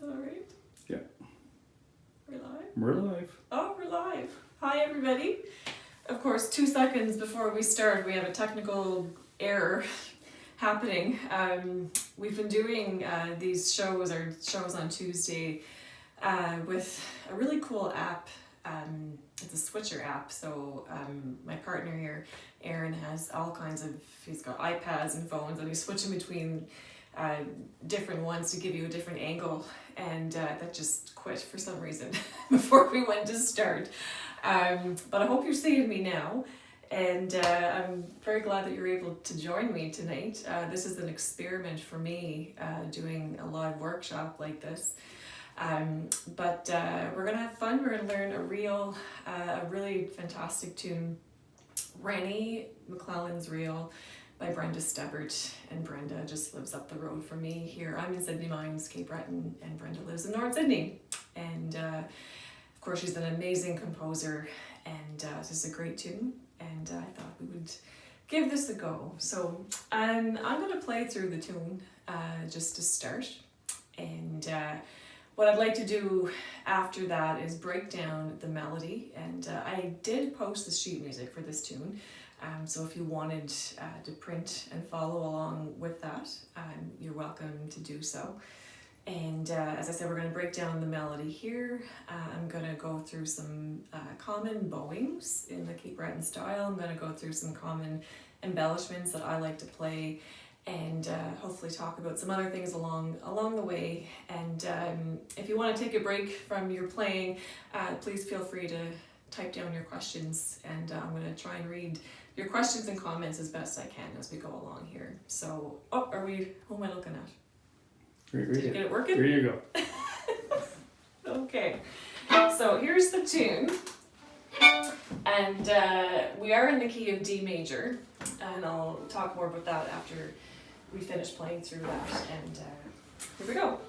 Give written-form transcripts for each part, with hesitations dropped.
that all right? Yeah. We're live? We're live. Oh, we're live. Hi, everybody. Of course, 2 seconds before we start, we have a technical error happening. We've been doing these shows on Tuesday with a really cool app. It's a switcher app. So my partner here, Aaron, has all kinds of, he's got iPads and phones, and he's switching between different ones to give you a different angle, and that just quit for some reason before we went to start. But I hope you're seeing me now, and I'm very glad that you're able to join me tonight. This is an experiment for me, doing a live workshop like this. But we're gonna have fun. We're gonna learn a really fantastic tune, Rennie McClellan's Reel by Brenda Stebbert, and Brenda just lives up the road from me here. I'm in Sydney Mines, Cape Breton, and Brenda lives in North Sydney. And of course, she's an amazing composer, and this is a great tune, and I thought we would give this a go. So I'm going to play through the tune just to start, and what I'd like to do after that is break down the melody, and I did post the sheet music for this tune. So if you wanted to print and follow along with that, you're welcome to do so. And as I said, we're going to break down the melody here. I'm going to go through some common bowings in the Cape Breton style. I'm going to go through some common embellishments that I like to play, and hopefully talk about some other things along the way. And if you want to take a break from your playing, please feel free to type down your questions, and I'm going to try and read your questions and comments as best I can as we go along here. So, who am I looking at? Did you get it working? Here you go. Okay, so here's the tune, and we are in the key of D major, and I'll talk more about that after we finish playing through that, and here we go.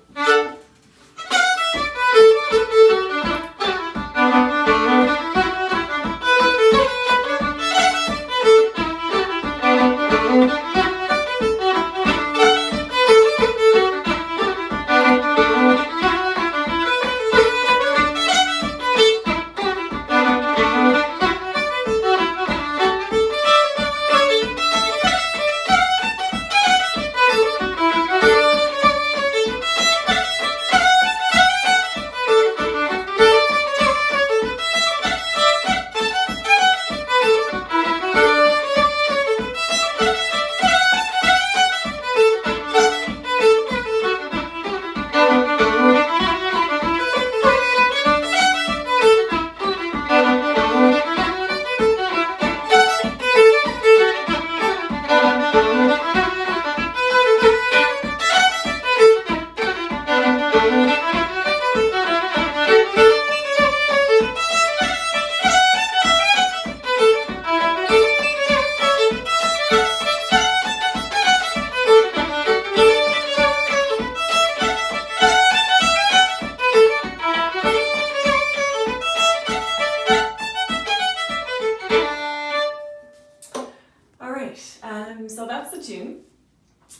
So that's the tune,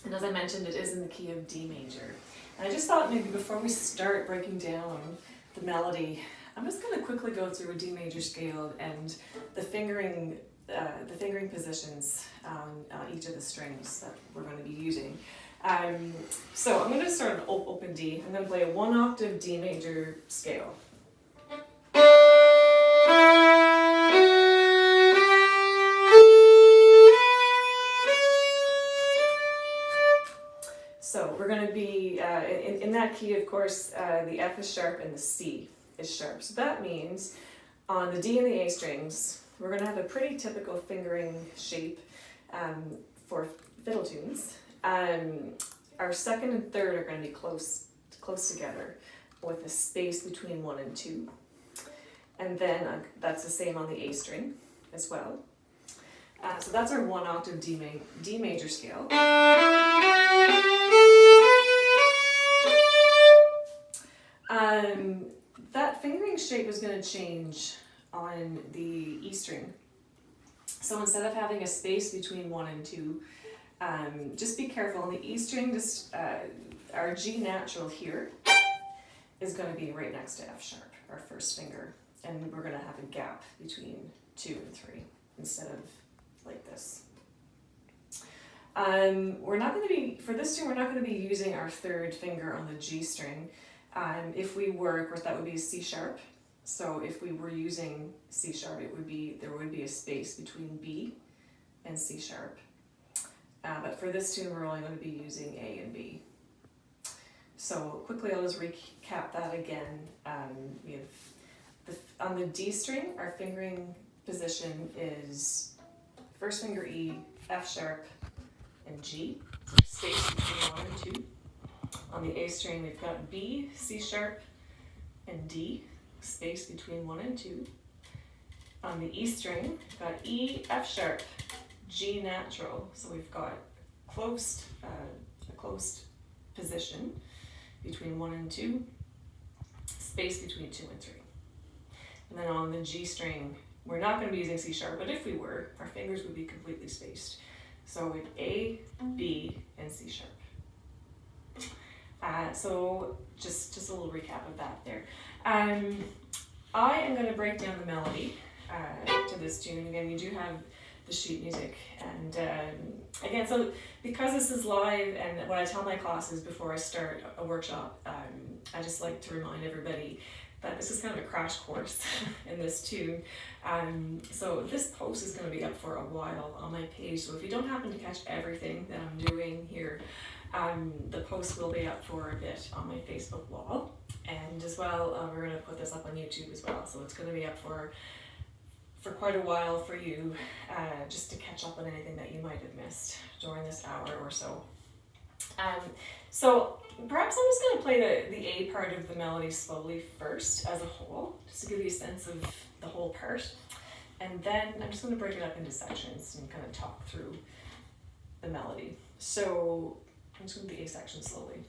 and as I mentioned, it is in the key of D major. And I just thought maybe before we start breaking down the melody, I'm just going to quickly go through a D major scale and the fingering positions on each of the strings that we're going to be using. So I'm going to start an open D. I'm going to play a 1 octave D major scale. So we're going to be, in that key, of course, the F is sharp and the C is sharp. So that means on the D and the A strings, we're going to have a pretty typical fingering shape for fiddle tunes. Our second and third are going to be close together with a space between 1 and 2. And then that's the same on the A string as well. So that's our 1 octave D major scale. That fingering shape is going to change on the E string. So instead of having a space between 1 and 2, just be careful. On the E string, our G natural here is going to be right next to F sharp, our first finger. And we're going to have a gap between 2 and 3 instead of like this. We're not going to be, for this tune, we're not going to be using our third finger on the G string. If we were, of course, that would be C sharp. So if we were using C sharp, there would be a space between B and C sharp. But for this tune, we're only going to be using A and B. So quickly, I'll just recap that again. We have on the D string, our fingering position is first finger E, F sharp, and G, space between 1 and 2. On the A string, we've got B, C sharp, and D, space between 1 and 2. On the E string, we've got E, F sharp, G natural, so we've got a closed position between 1 and 2, space between 2 and 3. And then on the G string, we're not going to be using C sharp, but if we were, our fingers would be completely spaced. So we have A, B, and C sharp. So just a little recap of that there. I am going to break down the melody to this tune. Again, you do have the sheet music, and again, so because this is live, and what I tell my classes before I start a workshop, I just like to remind everybody that this is kind of a crash course in this tune. So this post is going to be up for a while on my page, so if you don't happen to catch everything that I'm doing here, the post will be up for a bit on my Facebook wall, and as well, we're going to put this up on YouTube as well, so it's going to be up for quite a while for you, just to catch up on anything that you might have missed during this hour or so. So perhaps I'm just going to play the A part of the melody slowly first as a whole, just to give you a sense of the whole part. And then I'm just going to break it up into sections and kind of talk through the melody. So I'm just going to do the A section slowly.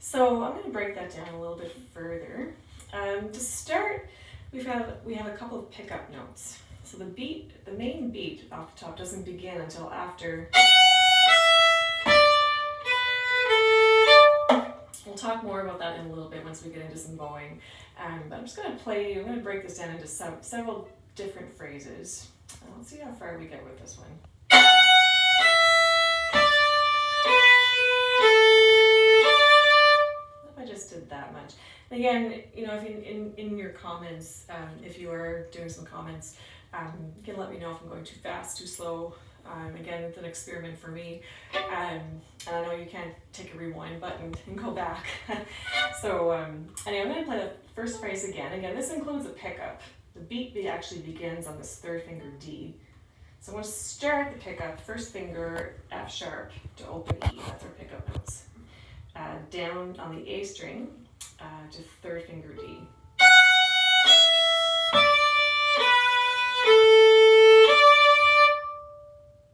So I'm going to break that down a little bit further. To start, we have a couple of pickup notes. So the main beat off the top doesn't begin until after. We'll talk more about that in a little bit once we get into some bowing. But I'm just going to break this down into several different phrases. Let's see how far we get with this one. I just did that much. Again, you know, if in your comments, if you are doing some comments, you can let me know if I'm going too fast, too slow. Again, it's an experiment for me, and I know you can't take a rewind button and go back. So anyway, I'm going to play the first phrase again. Again, this includes a pickup. The beat actually begins on this third finger D. So I'm going to start the pickup, first finger F sharp to open E. That's our pickup notes. Down on the A string to third finger D.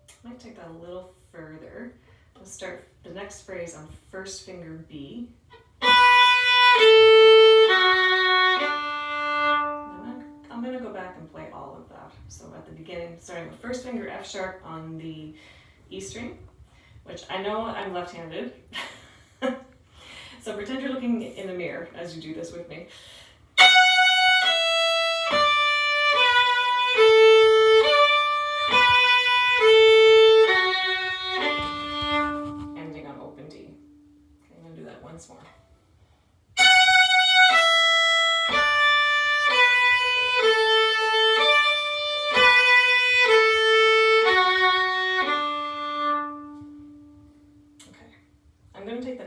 I might take that a little further. We'll start the next phrase on first finger B. beginning, starting with first finger F sharp on the E string, which I know I'm left-handed. So pretend you're looking in the mirror as you do this with me. Ending on open D. Okay, I'm going to do that once more.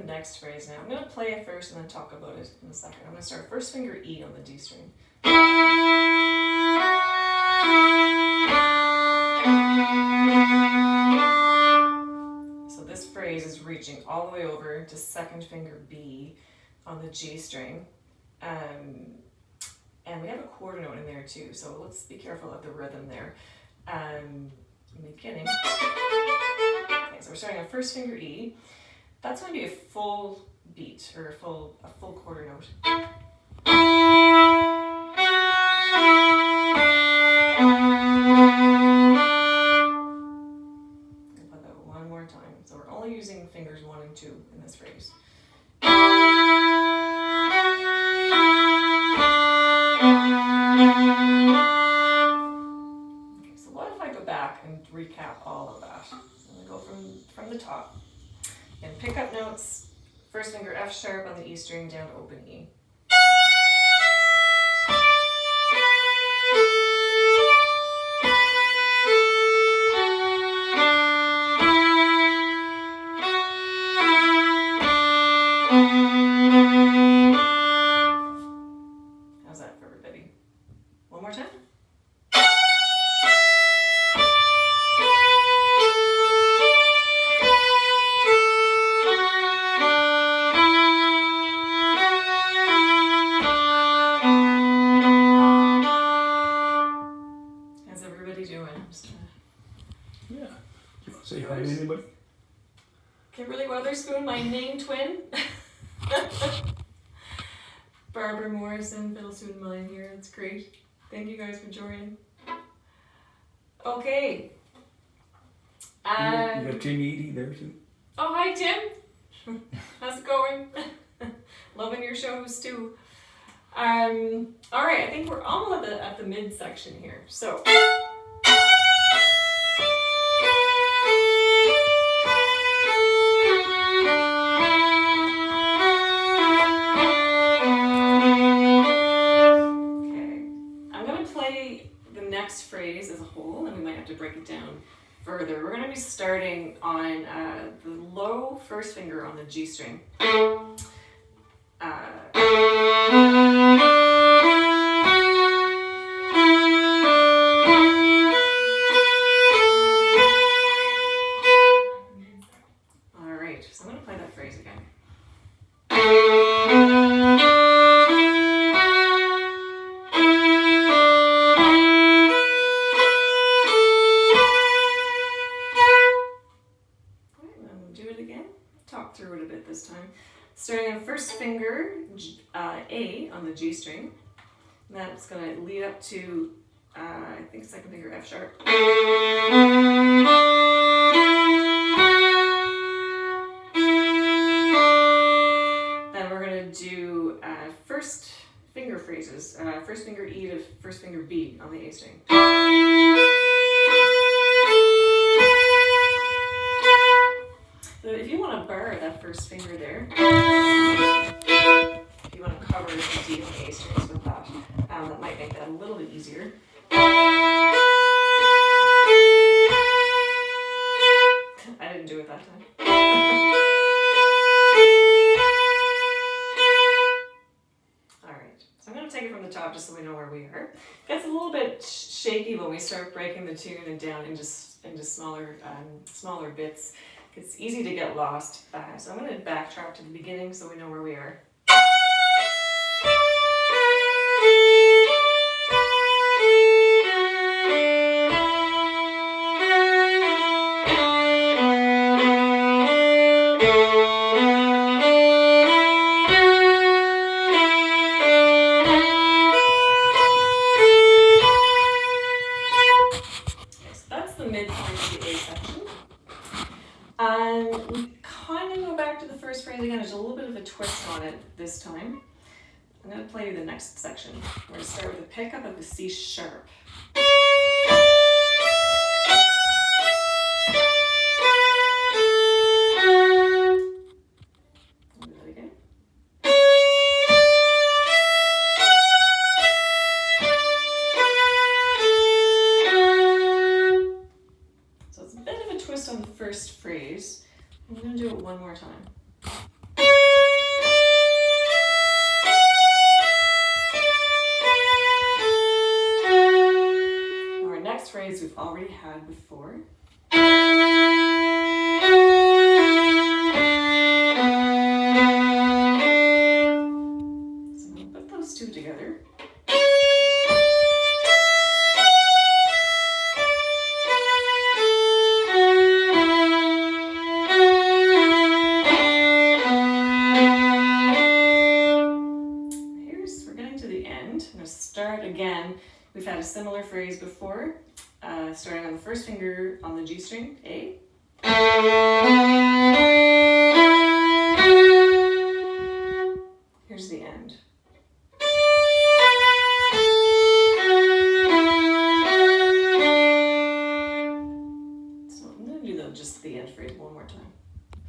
Next phrase now. I'm going to play it first and then talk about it in a second. I'm going to start first finger E on the D string. So this phrase is reaching all the way over to second finger B on the G string. And we have a quarter note in there too, so let's be careful of the rhythm there. In the beginning. Okay, so we're starting on first finger E. That's going to be a full beat, or a full quarter note. I'll put that one more time. So we're only using fingers 1 and 2 in this phrase. Okay, so what if I go back and recap all of that? So I'm going to go from the top. And pick up notes, first finger F sharp on the E string down to open E. How's that for everybody? One more time. Say hi to anybody? Kimberley Weatherspoon, my name twin. Barbara Morrison, fiddle student mine here. It's great. Thank you guys for joining. Okay. You got Tim Eady there too. Oh, hi Tim. How's it going? Loving your shows too. All right, I think we're almost at the mid section here. So. Phrase as a whole, and we might have to break it down further. We're going to be starting on the low first finger on the G string. All right, so I'm going to play that phrase again. This time. Starting on first finger A on the G string. And that's going to lead up to, I think, second finger F sharp. Then we're going to do first finger phrases. First finger E to first finger B on the A string. So if you want to bar that first finger there, if you want to cover the D and the A strings with that, that might make that a little bit easier. I didn't do it that time. All right, so I'm going to take it from the top just so we know where we are. It gets a little bit shaky when we start breaking the tune and down into smaller bits. It's easy to get lost, so I'm going to backtrack to the beginning so we know where we are. phrase again, there's a little bit of a twist on it this time. I'm going to play you the next section. We're going to start with a pickup of the C sharp. I'll do that again. So it's a bit of a twist on the first phrase. I'm going to do it one more time. Phrase we've already had before. So I'm going to put those two together. We're getting to the end. I'm going to start again. We've had a similar phrase before. Starting on the first finger on the G string, A. Here's the end. So I'm going to do just the end phrase one more time.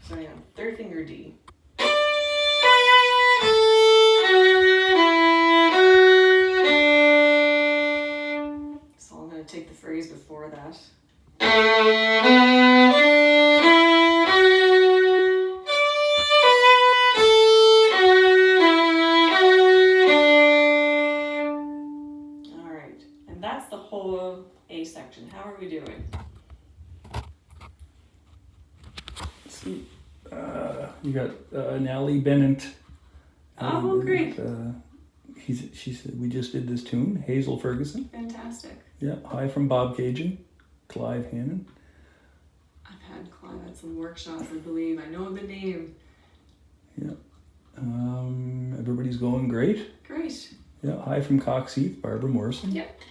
Starting on third finger, D. Take the phrase before that. All right, and that's the whole A section. How are we doing? See, you got Nellie Bennett. Oh, great. She said, we just did this tune. Hazel Ferguson. Fantastic. Yeah, hi from Bob Cajun. Clive Hannon. I've had Clive at some workshops, I believe. I know the name. Yeah. Everybody's going great. Great. Yeah, hi from Cox Heath, Barbara Morrison. Yep.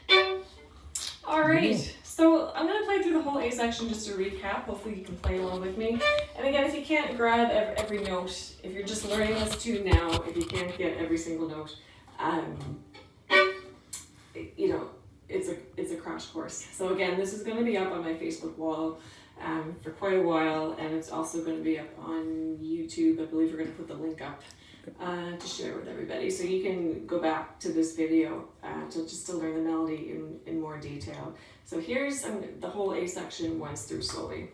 All right. Yeah. So I'm going to play through the whole A section just to recap. Hopefully you can play along with me. And again, if you can't grab every note, if you're just learning this tune now, if you can't get every single note, it's a crash course. So again, this is going to be up on my Facebook wall for quite a while, and it's also going to be up on YouTube. I believe we're going to put the link up to share with everybody, so you can go back to this video to learn the melody in more detail. So here's the whole A section once through slowly.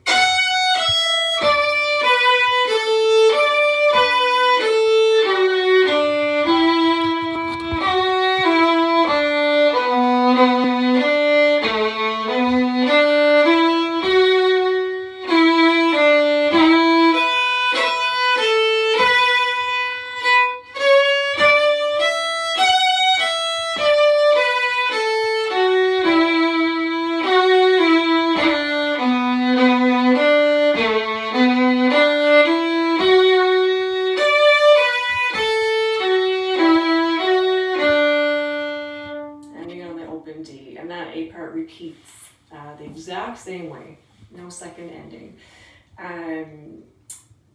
Repeats the exact same way, no second ending.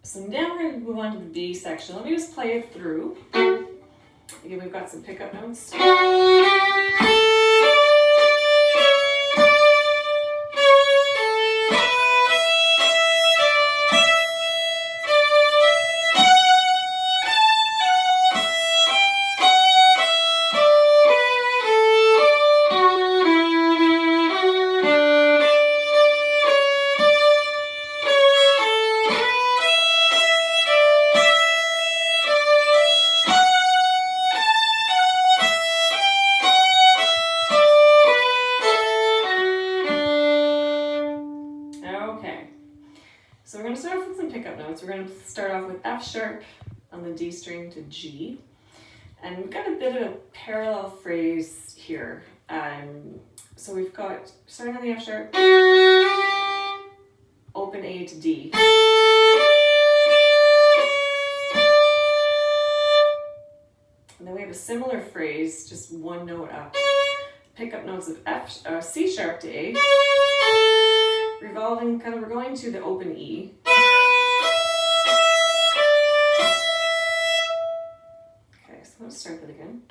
So now we're going to move on to the B section. Let me just play it through. Again, we've got some pickup notes. So we're going to start off with some pickup notes. We're going to start off with F sharp on the D string to G. And we've got a bit of a parallel phrase here. So we've got, starting on the F sharp, open A to D. And then we have a similar phrase, just one note up. Pickup notes of C sharp to A. Revolving, we're going to the open E. let's start that again.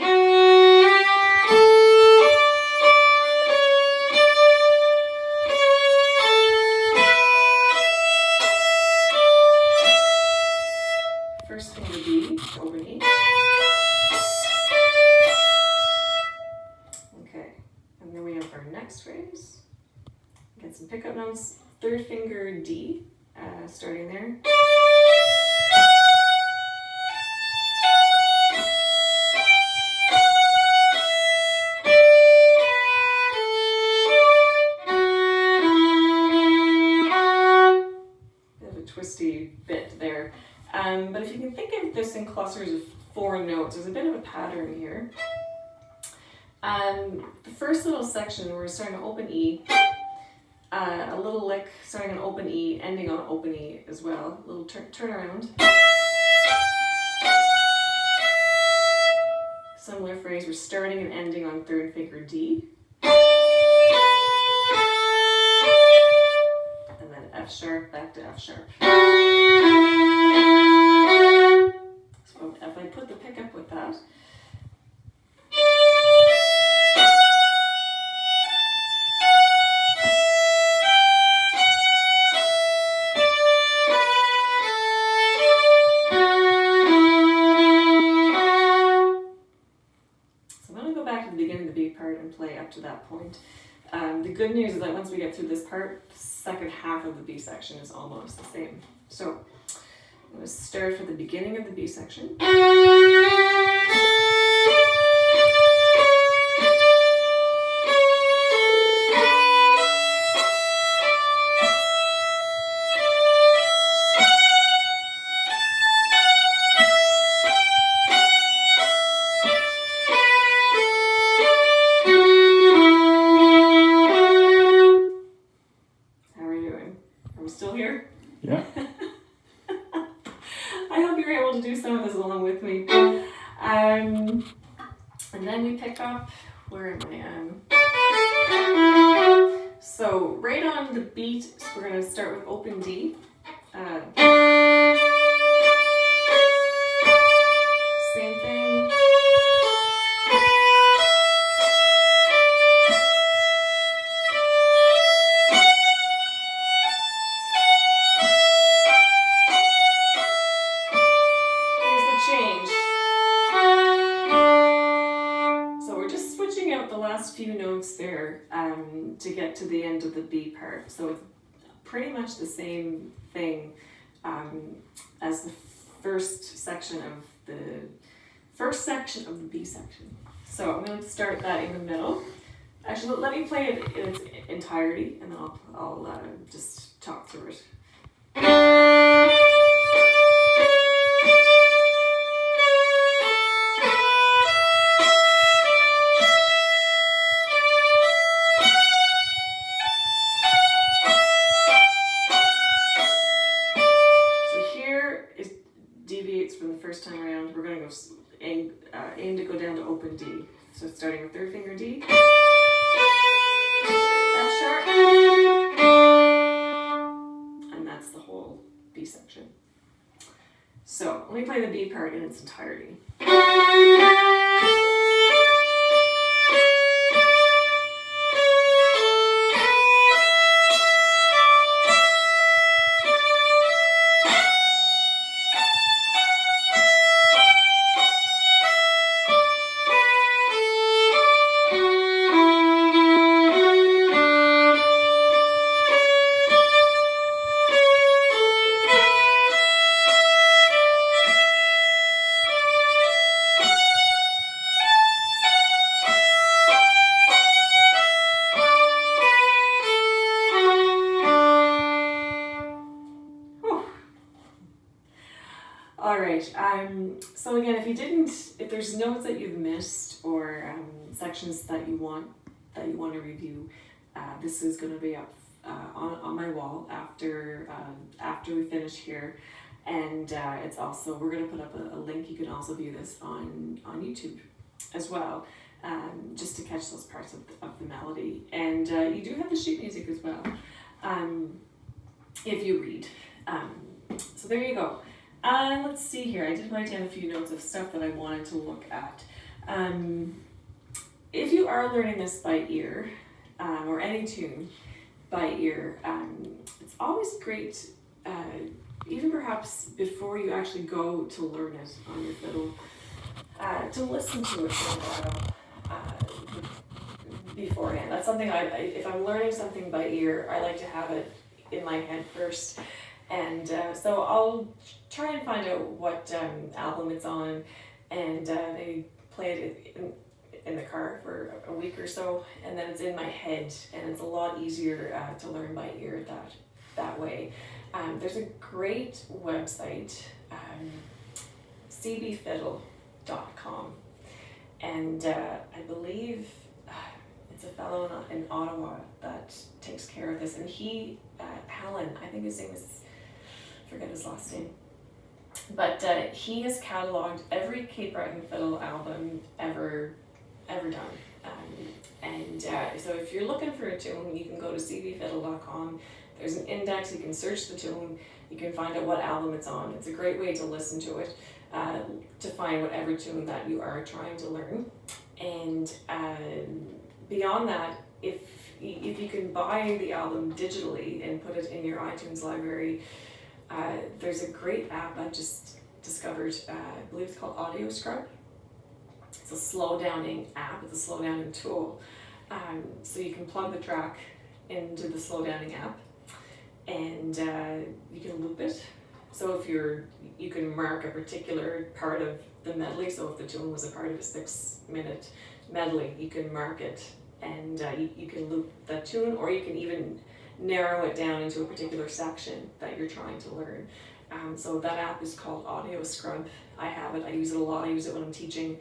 First finger B, open E. Okay, and then we have our next phrase. Get some pickup notes. Third finger D, starting there. Bit of a twisty bit there. But if you can think of this in clusters of 4 notes, there's a bit of a pattern here. The first little section, we're starting to open E. A little lick starting on open E, ending on open E as well. A little turn around. Similar phrase, we're starting and ending on third finger D. And then F sharp, back to F sharp. So if I put the pickup with that. Play up to that point. The good news is that once we get through this part, the second half of the B section is almost the same. So I'm going to start for the beginning of the B section. Still here? Yeah. I hope you're able to do some of this along with me. And then we pick up, where am I? So right on the beat, we're going to start with open D. Same thing. Few notes there to get to the end of the B part. So it's pretty much the same thing as the first section of the B section. So I'm going to start that in the middle. Actually, let me play it in its entirety, and then I'll just talk through it. First time around, we're going to go aim to go down to open D. So starting with third finger D, F sharp, and that's the whole B section. So let me play the B part in its entirety. So again, if there's notes that you've missed or sections that you want to review, this is going to be up on my wall after we finish here, and it's also, we're going to put up a link. You can also view this on YouTube as well, just to catch those parts of the melody. And you do have the sheet music as well, if you read. So there you go. Let's see here. I did write down a few notes of stuff that I wanted to look at. If you are learning this by ear, or any tune by ear, it's always great, even perhaps before you actually go to learn it on your fiddle, to listen to it for a while beforehand. That's something if I'm learning something by ear, I like to have it in my head first. And so I'll try and find out what album it's on, and they play it in the car for a week or so, and then it's in my head, and it's a lot easier to learn by ear that way. There's a great website, cbfiddle.com, and I believe it's a fellow in Ottawa that takes care of this, and Alan, I think his name is, I forget his last name, but he has cataloged every Cape Breton Fiddle album ever done. So if you're looking for a tune, you can go to cbfiddle.com. There's an index, you can search the tune, you can find out what album it's on. It's a great way to listen to it, to find whatever tune that you are trying to learn. And beyond that, if you can buy the album digitally and put it in your iTunes library, there's a great app I just discovered, I believe it's called Audio Scrub. It's a slow downing app, it's a slow downing tool. So you can plug the track into the slow downing app, and you can loop it. So if you can mark a particular part of the medley, so if the tune was a part of a 6-minute medley, you can mark it, and you can loop that tune, or you can even narrow it down into a particular section that you're trying to learn. So that app is called Audio Scrub. I have it, I use it a lot, I use it when I'm teaching.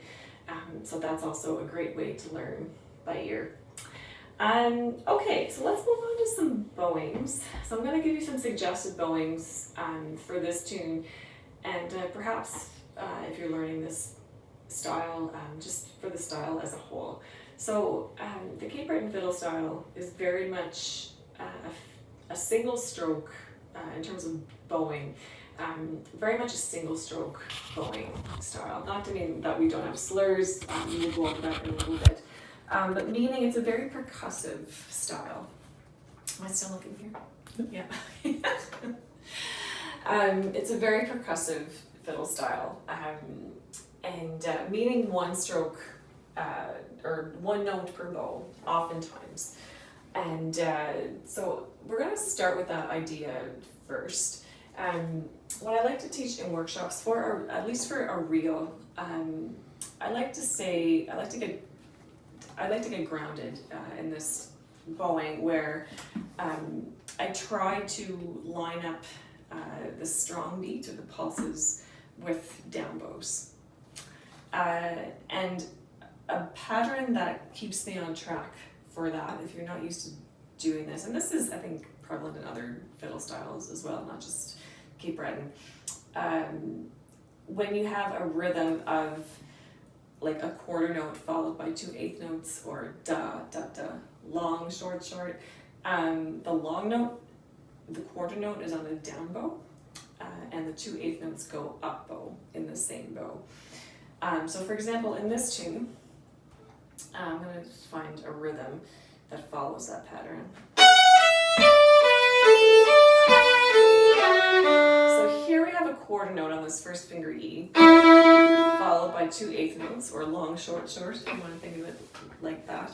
So that's also a great way to learn by ear. Okay, so let's move on to some bowings. So I'm going to give you some suggested bowings for this tune, and perhaps if you're learning this style, just for the style as a whole. So the Cape Breton Fiddle style is very much a single stroke in terms of bowing. Very much a single stroke bowing style. Not to mean that we don't have slurs, we will go over that in a little bit. But meaning it's a very percussive style. Am I still looking here? Yeah. It's a very percussive fiddle style, and meaning one stroke or one note per bow, oftentimes. And so we're going to start with that idea first. What I like to teach in workshops at least for a reel, I like to get grounded in this bowing where I try to line up the strong beat or the pulses with down bows. And a pattern that keeps me on track for that, if you're not used to doing this, and this is, I think, prevalent in other fiddle styles as well, not just Cape Breton. When you have a rhythm of like a quarter note followed by 2 eighth notes, or da, da, da, long, short, short, the long note, the quarter note is on a down bow, and the 2 eighth notes go up bow in the same bow. So for example, in this tune, I'm going to find a rhythm that follows that pattern. So here we have a quarter note on this first finger E, followed by 2 eighth notes, or long, short, short, if you want to think of it like that.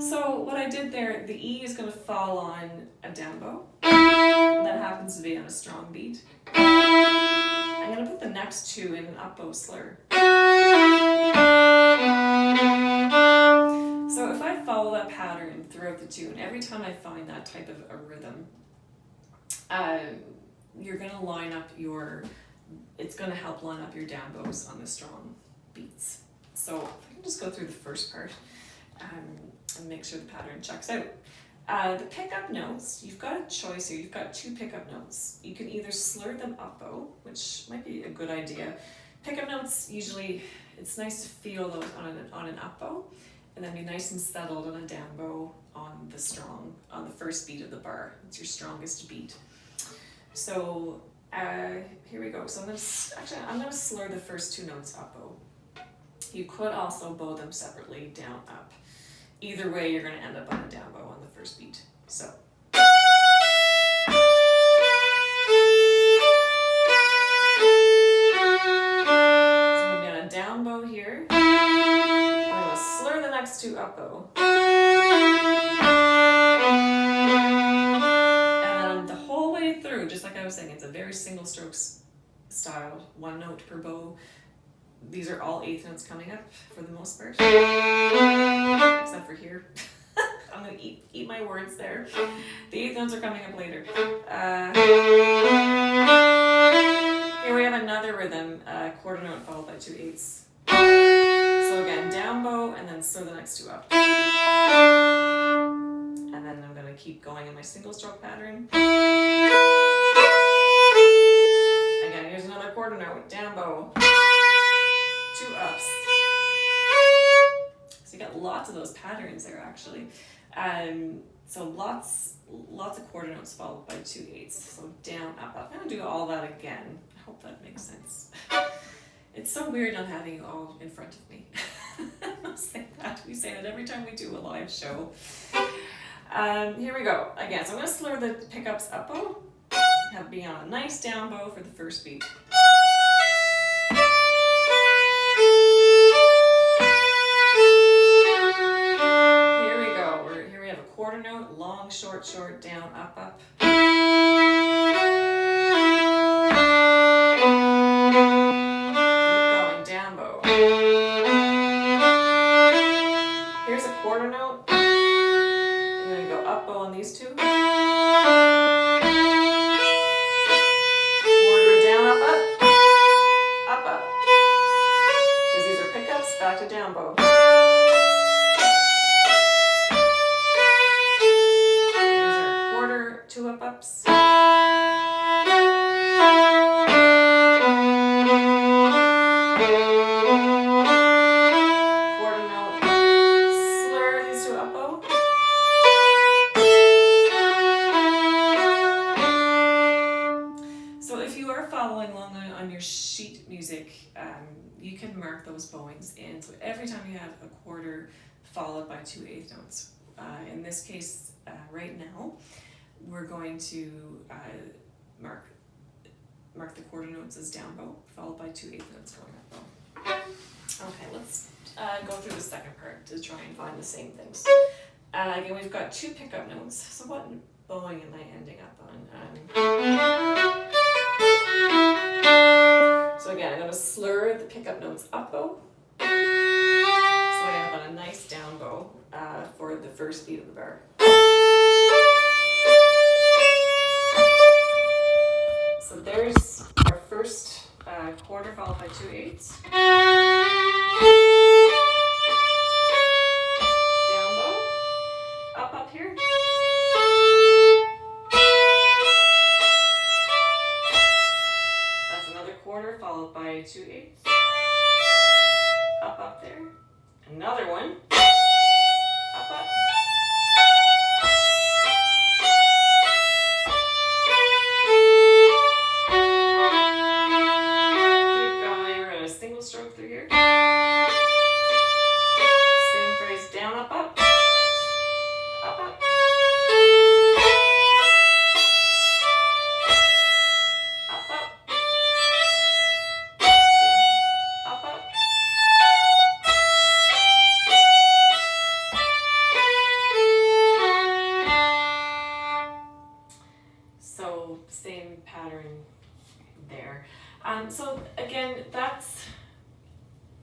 So what I did there, the E is going to fall on a down bow, that happens to be on a strong beat. I'm going to put the next 2 in an up bow slur. So if I follow that pattern throughout the tune, every time I find that type of a rhythm, you're going to line up it's going to help line up your down bows on the strong beats. So if I can just go through the first part and make sure the pattern checks out. The pickup notes, you've got a choice here. You've got 2 pickup notes. You can either slur them up bow, which might be a good idea. Pickup notes, usually it's nice to feel those on an up bow, and then be nice and settled on a down bow on the first beat of the bar. It's your strongest beat. So here we go. So I'm gonna slur the first two notes up bow. You could also bow them separately, down, up. Either way, you're gonna end up on a down bow on the first beat. So. Down bow here. I'm going to slur the next two up bow. And then the whole way through, just like I was saying, it's a very single strokes style, one note per bow. These are all eighth notes coming up for the most part. Except for here. I'm going to eat my words there. The eighth notes are coming up later. Here we have another rhythm, quarter note followed by 2/8. So again, down bow and then slur the next two up. And then I'm going to keep going in my single stroke pattern. Again, here's another quarter note, down bow, two ups. So you got lots of those patterns there actually. So lots of quarter notes followed by 2/8. So down, up, up. I'm going to do all that again. I hope that makes sense. It's so weird not having you all in front of me. I'll say that. We say that every time we do a live show. Here we go. Again, so I'm going to slur the pickups up bow. Have be on a nice down bow for the first beat. Here we go. Here we have a quarter note, long, short, short, down, up, up. Here's a quarter note. I'm going to go up bow on these two. Quarter down, up, up. Up, up. Because these are pickups, back to down bow. These are quarter, two up, ups. Following along on your sheet music, you can mark those bowings in. So every time you have a quarter followed by 2/8 notes. In this case, right now, we're going to mark the quarter notes as down bow, followed by 2/8 notes going up bow. Okay, let's go through the second part to try and find the same things. Again, we've got two pickup notes. So what bowing am I ending up on? So again, I'm going to slur the pickup notes up bow. So I end up on a nice down bow for the first beat of the bar. So there's our first quarter followed by 2/8. Down bow. Up here. Quarter followed by 2/8. Up there. Another one. Up. Keep going. We're in a single stroke through here. Same phrase. Down, up. Up. Same pattern there. So again,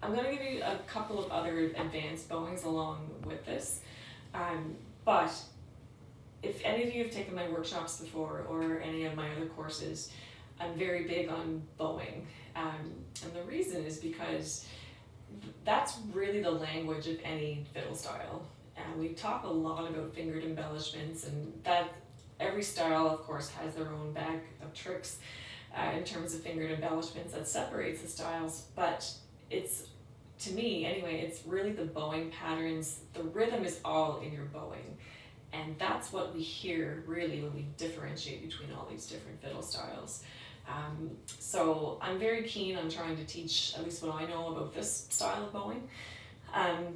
I'm going to give you a couple of other advanced bowings along with this. But if any of you have taken my workshops before or any of my other courses, I'm very big on bowing. And the reason is because that's really the language of any fiddle style. And we talk a lot about fingered embellishments, and that every style, of course, has their own bag of tricks in terms of fingered embellishments that separates the styles. But it's, to me anyway, it's really the bowing patterns. The rhythm is all in your bowing. And that's what we hear really when we differentiate between all these different fiddle styles. So I'm very keen on trying to teach at least what I know about this style of bowing,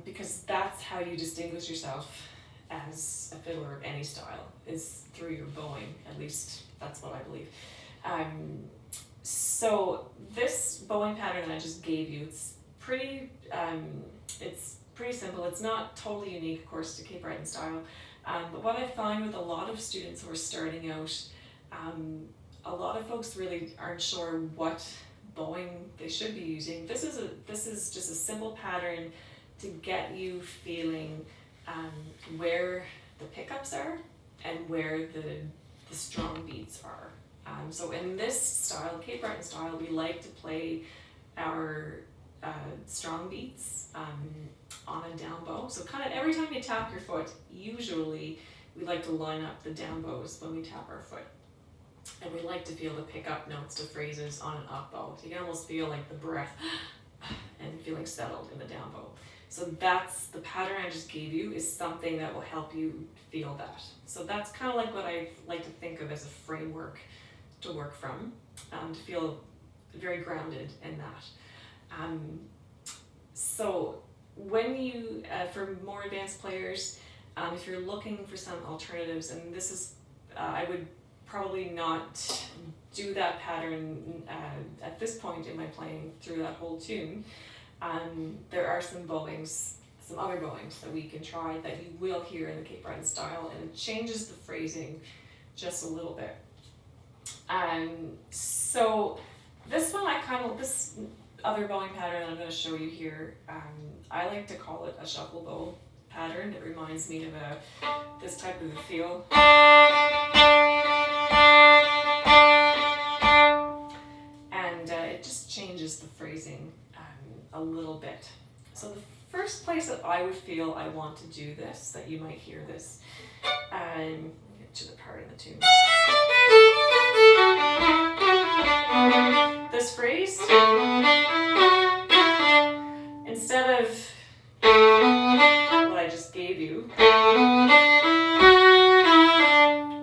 because that's how you distinguish yourself as a fiddler of any style, is through your bowing. At least that's what I believe. So this bowing pattern that I just gave you, it's pretty simple. It's not totally unique, of course, to Cape Breton style. But what I find with a lot of students who are starting out, a lot of folks really aren't sure what bowing they should be using. This is just a simple pattern to get you feeling where the pickups are and where the strong beats are. So in this style, Cape Breton style, we like to play our strong beats on a down bow. So kind of every time you tap your foot, usually we like to line up the down bows when we tap our foot. And we like to feel the pickup notes to phrases on an up bow. So you can almost feel like the breath and feeling settled in the down bow. So that's the pattern I just gave you, is something that will help you feel that. So that's kind of like what I like to think of as a framework to work from, to feel very grounded in that. So when you, for more advanced players, if you're looking for some alternatives, and this is, I would probably not do that pattern at this point in my playing through that whole tune. There are some other bowings that we can try that you will hear in the Cape Breton style, and it changes the phrasing just a little bit. So this one, this other bowing pattern that I'm going to show you here, I like to call it a shuffle bow pattern. It reminds me of this type of a feel. And it just changes the phrasing a little bit. So the first place that I would feel I want to do this, that you might hear this, get to the part in the tune. This phrase, instead of what I just gave you,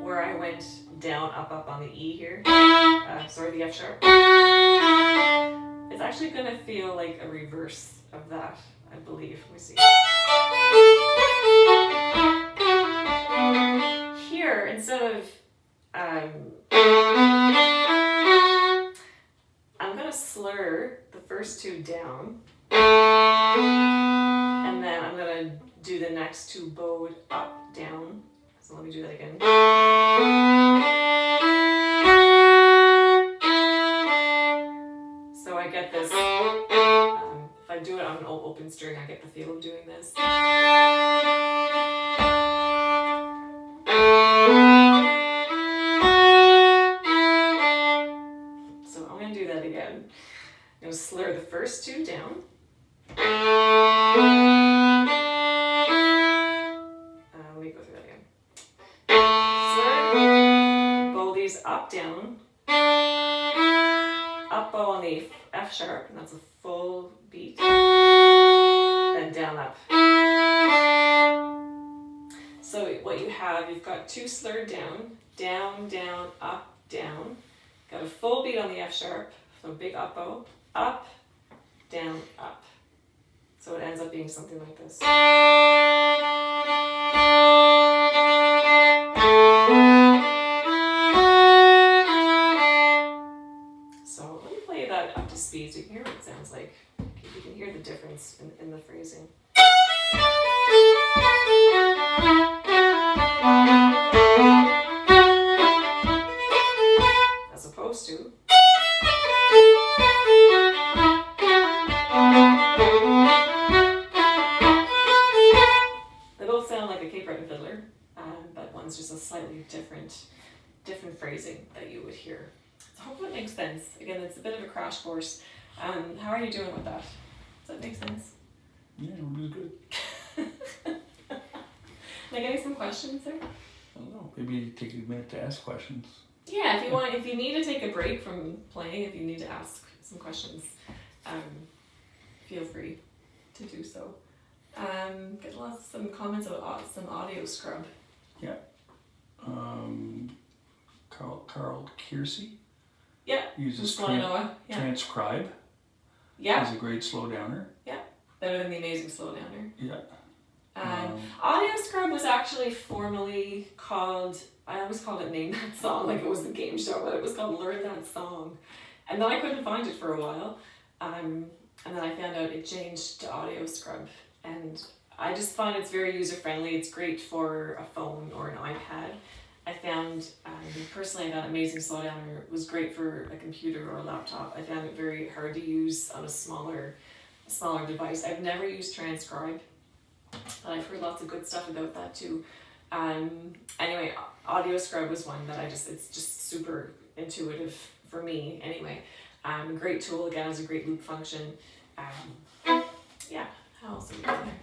where I went down, up on the E here, the F sharp, it's actually going to feel like a reverse of that, I believe. Let me see. Here, instead of I'm going to slur the first two down, and then I'm going to do the next two bowed up, down. So let me do that again. So I get this, if I do it on an open string, I get the feel of doing this. So I'm going to do that again. I'm going to slur the first two down. Let me go through that again. Slur, bow these up, down. Up bow on the F sharp, and that's a full beat. Then down, up. So what you have, you've got two slurred down, down, down, up, down. Got a full beat on the F sharp, so big up bow, up, down, up. So it ends up being something like this. So let me play that up to speed so you can hear what it sounds like. You can hear the difference in the phrasing. As opposed to they both sound like a Cape Breton fiddler, but one's just a slightly different phrasing that you would hear. So hopefully it makes sense. Again, it's a bit of a crash course. How are you doing with that? Does that make sense? Yeah, really good. Like, getting some questions there? I don't know. Maybe take a minute to ask questions. Yeah, if you need to take a break from playing, if you need to ask some questions, feel free to do so. Get some comments about some audio scrub. Yeah. Carl Kiersey. Yeah. Uses Yeah. transcribe. Yeah. He's a great slow downer. Yeah. Better than the amazing slow downer. Yeah. Audio Scrub was actually formerly called, I always called it Name That Song, like it was the game show, but it was called Learn That Song. And then I couldn't find it for a while. And then I found out it changed to Audio Scrub. And I just find it's very user friendly. It's great for a phone or an iPad. I found, personally, I found Amazing Slow Downer was great for a computer or a laptop. I found it very hard to use on a smaller device. I've never used Transcribe, but I've heard lots of good stuff about that too. Anyway, Audio Scrub was one that it's just super intuitive for me anyway. Great tool, again, has a great loop function. Yeah, how else are we doing there?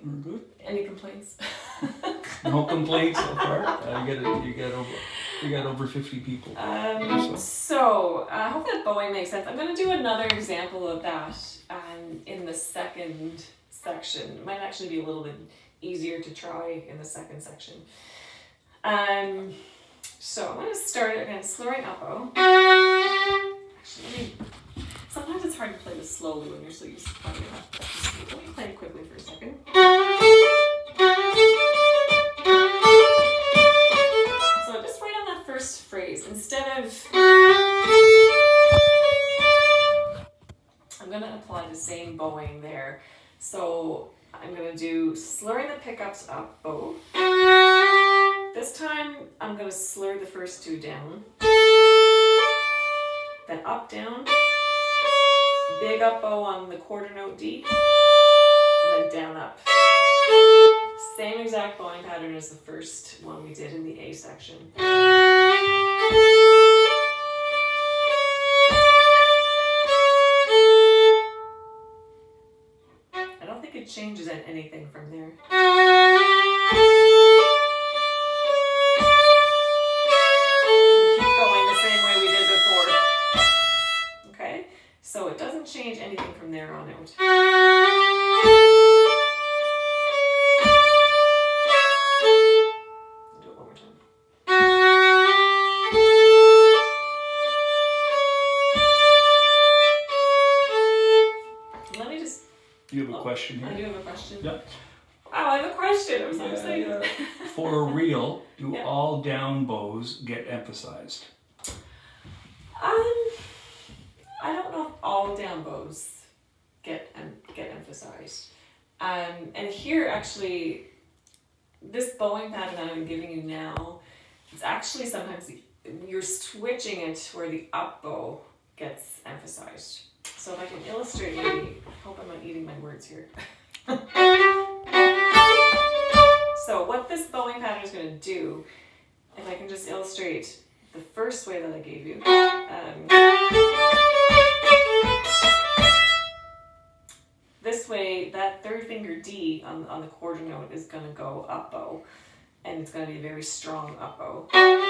We're good. Any complaints? No complaints so far. You got over 50 people. So I hope that bowing makes sense. I'm going to do another example of that in the second section. It might actually be a little bit easier to try in the second section. So I'm going to start again, slurring up bow. Actually, sometimes it's hard to play this slowly when you're so used to playing it. Let me play it quickly for a second. So just right on that first phrase, instead of, I'm going to apply the same bowing there. So I'm going to do slurring the pickups up bow. This time I'm going to slur the first two down, then up down, big up bow on the quarter note D, and then down up. Same exact bowing pattern as the first one we did in the A section. I don't think it changes anything from there. Keep going the same way we did before. Okay? So it doesn't change anything from there on out. I'll do it one more time. Let me just... You have a question here? I do have a question. Yeah. Wow, I have a question. I'm so excited. Yeah. For real, do Yeah. all down bows get emphasized? I don't know if all down bows get emphasized. And here actually, this bowing pattern that I'm giving you now, it's actually sometimes you're switching it where the up bow gets emphasized. So if I can illustrate, maybe, I hope I'm not eating my words here. So what this bowing pattern is going to do, if I can just illustrate the first way that I gave you. This way, that third finger D on the quarter note is going to go up bow, and it's going to be a very strong up bow. I'm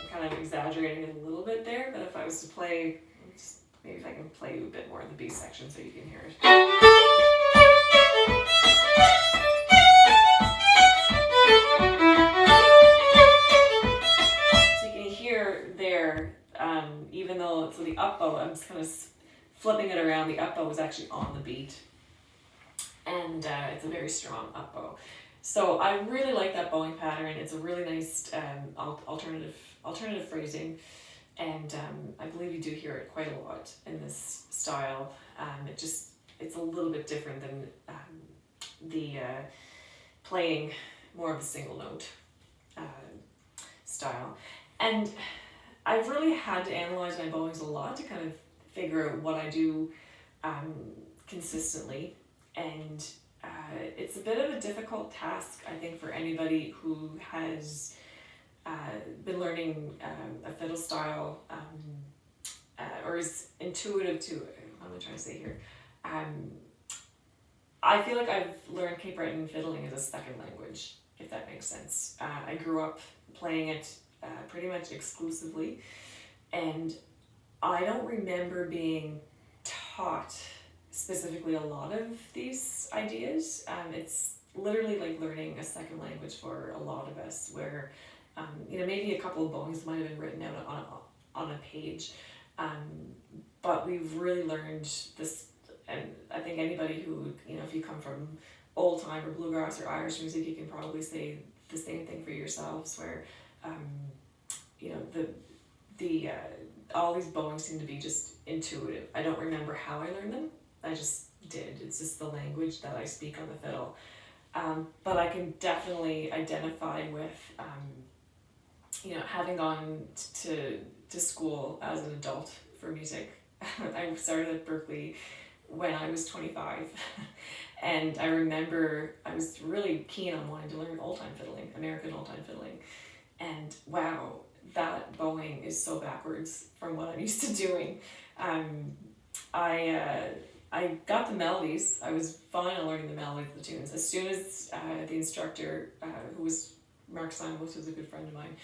kind of exaggerating it a little bit there, but if I was to play, maybe if I can play you a bit more in the B section so you can hear it. So you can hear there, even though, so the up bow, I'm just kind of flipping it around, the up bow is actually on the beat. And it's a very strong up bow. So I really like that bowing pattern. It's a really nice alternative phrasing. And I believe you do hear it quite a lot in this style. It's a little bit different than the playing more of a single note style. And I've really had to analyze my bowings a lot to kind of figure out what I do consistently. And it's a bit of a difficult task, I think, for anybody who has been learning a fiddle style or is intuitive to, what am I trying to say here? I feel like I've learned Cape Breton fiddling as a second language, if that makes sense. I grew up playing it pretty much exclusively, and I don't remember being taught specifically a lot of these ideas. It's literally like learning a second language for a lot of us, where maybe a couple of bowings might have been written out on a page, but we've really learned this. And I think anybody who, if you come from old time or bluegrass or Irish music, you can probably say the same thing for yourselves, where all these bowings seem to be just intuitive. I don't remember how I learned them. I just did. It's just the language that I speak on the fiddle. But I can definitely identify with, having gone to school as an adult for music. I started at Berkeley when I was 25. And I remember I was really keen on wanting to learn old-time fiddling, American old-time fiddling. And wow, that bowing is so backwards from what I'm used to doing. I got the melodies. I was fine on learning the melodies of the tunes. As soon as the instructor, who was Mark Simons, who was a good friend of mine,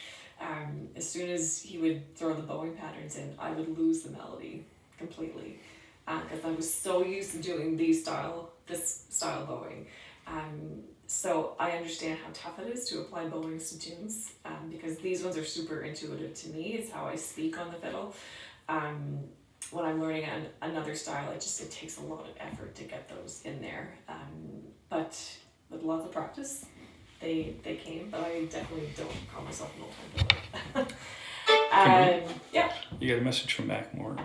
as soon as he would throw the bowing patterns in, I would lose the melody completely, because I was so used to doing this style bowing. So I understand how tough it is to apply bowings to tunes, because these ones are super intuitive to me. It's how I speak on the fiddle. When I'm learning another style, it takes a lot of effort to get those in there. But with lots of practice, they came. But I definitely don't call myself an old-time fiddler. Yeah. You got a message from Mackmore.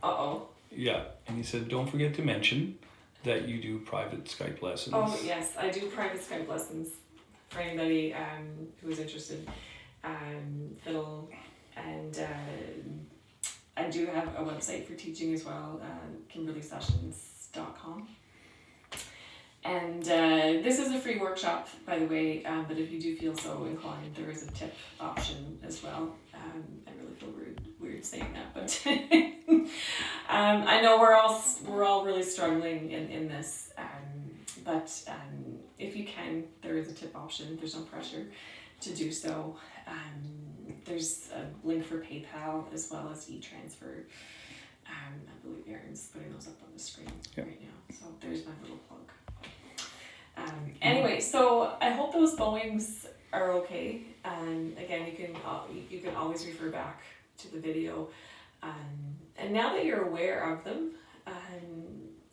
Uh-oh. Yeah, and he said, don't forget to mention that you do private Skype lessons. Oh, yes, I do private Skype lessons for anybody who is interested. Fiddle, and I do have a website for teaching as well, kimberleysessions.com. And this is a free workshop, by the way, but if you do feel so inclined, there is a tip option as well. I really feel weird saying that, but I know we're all really struggling in this, but if you can, there is a tip option. There's no pressure to do so. There's a link for PayPal as well as e-transfer. I believe Erin's putting those up on the screen right now, so there's my little plug. Anyway, so I hope those bowings are okay. Again, you can always refer back to the video. And now that you're aware of them,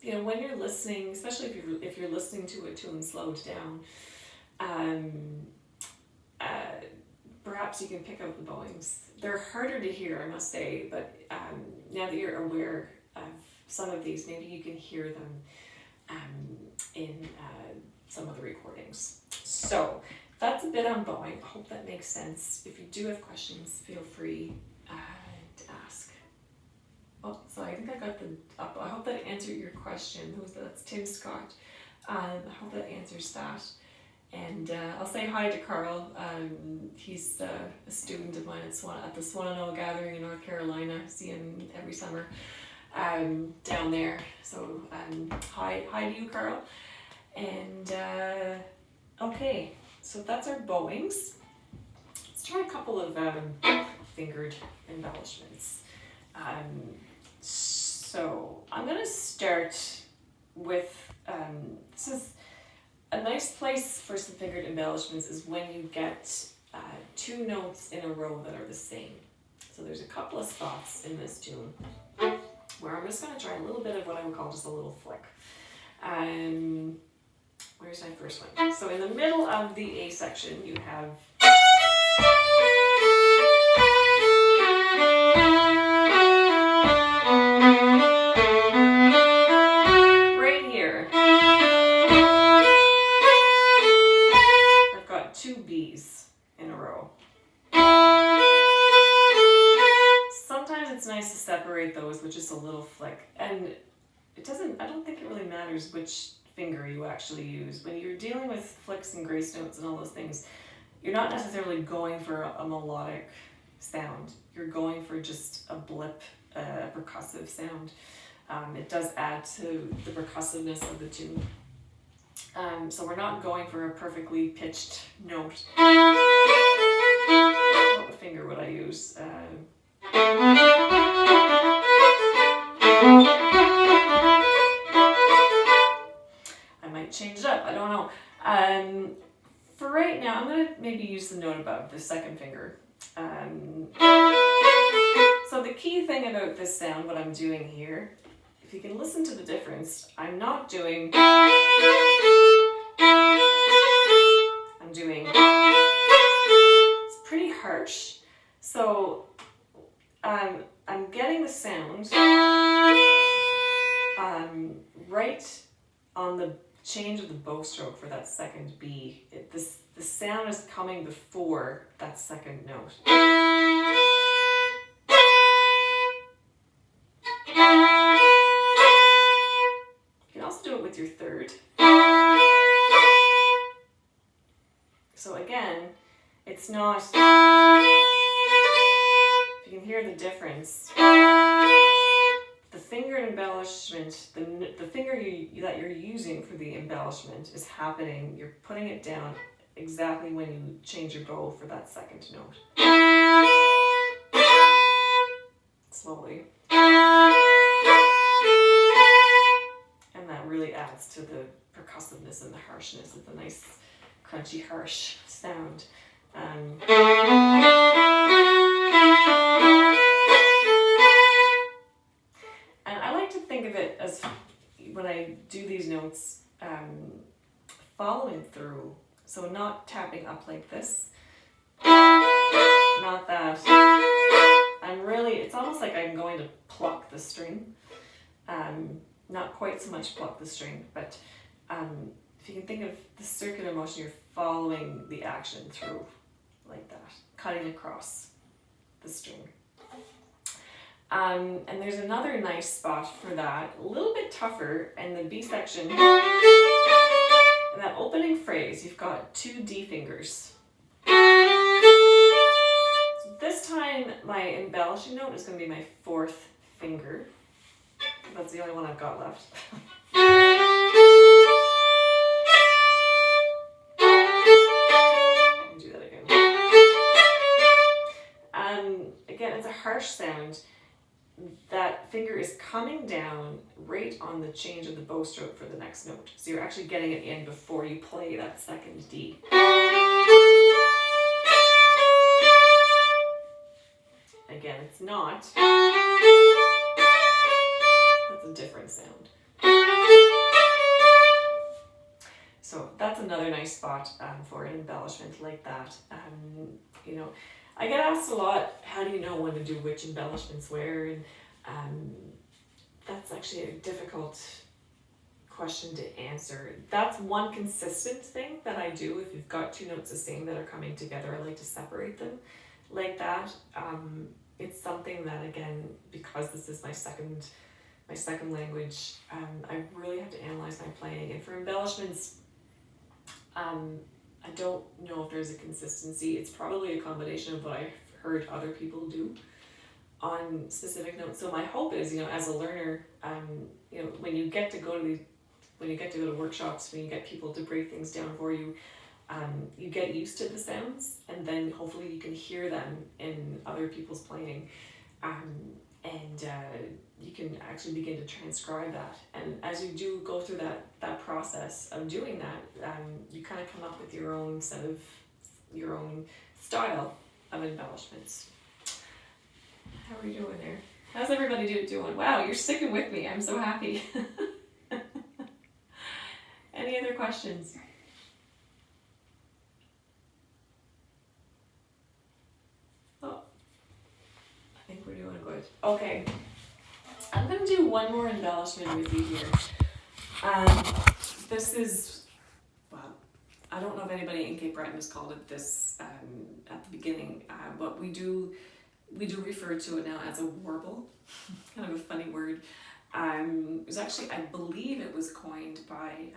when you're listening, especially if you're listening to a tune slowed down, perhaps you can pick out the bowings. They're harder to hear, I must say, but now that you're aware of some of these, maybe you can hear them in some of the recordings. So that's a bit on bowing. I hope that makes sense. If you do have questions, feel free to ask. Oh, so I think I got I hope that answered your question. That's Tim Scott. I hope that answers that. And I'll say hi to Carl. He's a student of mine at the Swannanoa Gathering in North Carolina. I see him every summer down there. So hi to you, Carl. And okay, so that's our bowings. Let's try a couple of fingered embellishments. So I'm gonna start with this is a nice place for some fingered embellishments is when you get two notes in a row that are the same. So there's a couple of spots in this tune where I'm just going to try a little bit of what I would call just a little flick. Where's my first one? So in the middle of the A section, you have right here. I've got two B's in a row. Sometimes it's nice to separate those with just a little flick, and I don't think it really matters which finger you actually use. When you're dealing with flicks and grace notes and all those things, you're not necessarily going for a melodic sound. You're going for just a blip, a percussive sound. It does add to the percussiveness of the tune. So we're not going for a perfectly pitched note. What finger would I use? use the note above, the second finger. So the key thing about this sound, what I'm doing here, if you can listen to the difference, I'm not doing, I'm doing, it's pretty harsh. So I'm getting the sound right on the change of the bow stroke for that second B. The sound is coming before that second note. You can also do it with your third. So again, it's not, if you can hear the difference, the finger embellishment, the finger that you're using for the embellishment is happening, you're putting it down exactly when you change your bow for that second note. Slowly. And that really adds to the percussiveness and the harshness of the nice, crunchy, harsh sound. And I like to think of it as, when I do these notes, following through. So not tapping up like this. Not that. It's almost like I'm going to pluck the string. Not quite so much pluck the string, but if you can think of the circular motion, you're following the action through like that, cutting across the string. And there's another nice spot for that, a little bit tougher in the B section. In that opening phrase, you've got 2 D fingers. So this time, my embellishing note is going to be my 4th finger. That's the only one I've got left. Do that again. Again, it's a harsh sound. That finger is coming down right on the change of the bow stroke for the next note. So you're actually getting it in before you play that second D. Again, it's not. That's a different sound. So that's another nice spot for an embellishment like that. You know, I get asked a lot, how do you know when to do which embellishments where? And that's actually a difficult question to answer. That's one consistent thing that I do. If you've got 2 notes the same that are coming together, I like to separate them like that. It's something that, again, because this is my second language, I really have to analyze my playing. And for embellishments, I don't know if there's a consistency. It's probably a combination of what I've heard other people do on specific notes. So my hope is, as a learner, when you get to go to workshops, when you get people to break things down for you, you get used to the sounds, and then hopefully you can hear them in other people's playing, and you can actually begin to transcribe that. And as you do go through that process of doing that, you kind of come up with your own style of embellishments. How are you doing there? How's everybody doing? Wow, you're sticking with me. I'm so happy. Any other questions? Oh, I think we're doing good. Okay, I'm going to do one more embellishment with you here. This is, well, I don't know if anybody in Cape Breton has called it this at the beginning, but we do refer to it now as a warble. Kind of a funny word. It was actually, I believe it was coined by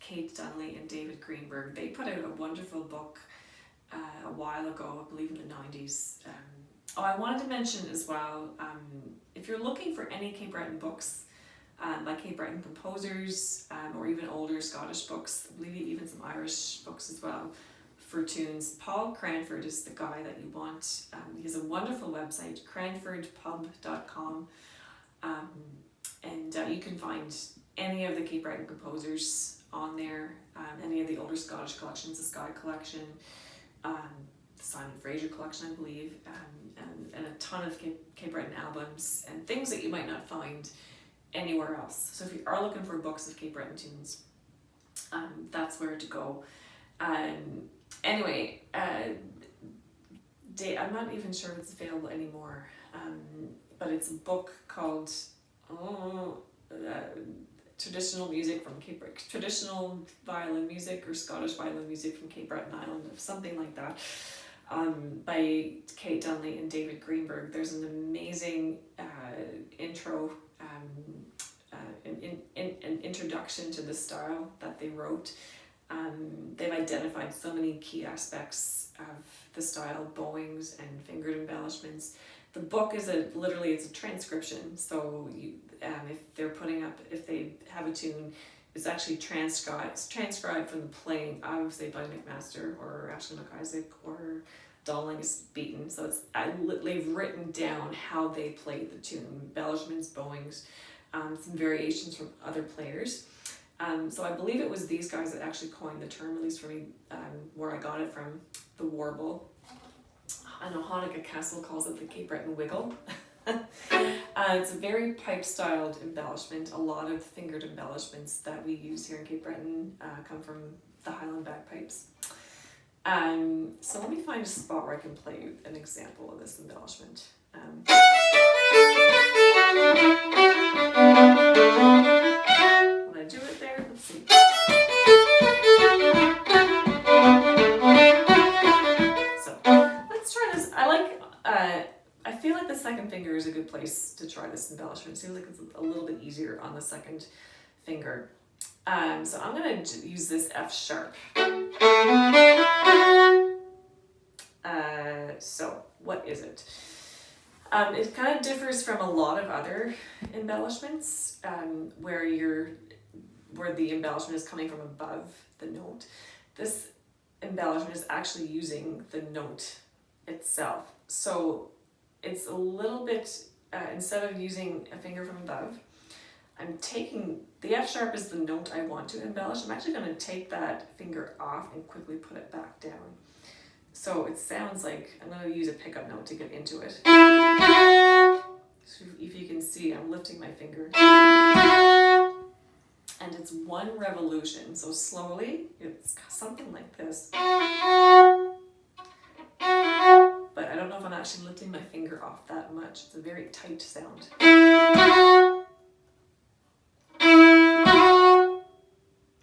Kate Dunley and David Greenberg. They put out a wonderful book a while ago, I believe in the 90s. I wanted to mention as well, if you're looking for any Cape Breton books, by Cape Breton composers, or even older Scottish books, I believe even some Irish books as well, for tunes, Paul Cranford is the guy that you want. He has a wonderful website, cranfordpub.com, and you can find any of the Cape Breton composers on there, any of the older Scottish collections, the Skye collection, Simon Fraser collection, I believe, and a ton of Cape Breton albums and things that you might not find anywhere else. So if you are looking for books of Cape Breton tunes, that's where to go. Anyway, I'm not even sure if it's available anymore, but it's a book called Traditional Music from Cape Breton, Traditional Violin Music or Scottish Violin Music from Cape Breton Island, something like that, by Kate Dunley and David Greenberg. There's an amazing intro, an introduction to the style that they wrote. They've identified so many key aspects of the style, bowings and fingered embellishments. The book is literally a transcription. So if they have a tune, it's actually transcribed from the playing of, say, Buddy McMaster or Ashley McIsaac or Donald Angus Beaton. So they've written down how they played the tune, embellishments, bowings, some variations from other players. So I believe it was these guys that actually coined the term, at least for me, where I got it from, the warble. I know Hanukkah Castle calls it the Cape Breton wiggle. It's a very pipe-styled embellishment. A lot of fingered embellishments that we use here in Cape Breton come from the Highland bagpipes. So let me find a spot where I can play an example of this embellishment. When I do it there, let's see. So let's try this. I feel like the second finger is a good place to try this embellishment. It seems like it's a little bit easier on the second finger. So I'm going to use this F sharp. So what is it? It kind of differs from a lot of other embellishments where the embellishment is coming from above the note. This embellishment is actually using the note itself. So it's a little bit, instead of using a finger from above, I'm taking, the F sharp is the note I want to embellish. I'm actually going to take that finger off and quickly put it back down. So it sounds like I'm going to use a pickup note to get into it. So if you can see, I'm lifting my finger. And it's one revolution. So slowly, it's something like this. But I don't know if I'm actually lifting my finger off that much. It's a very tight sound.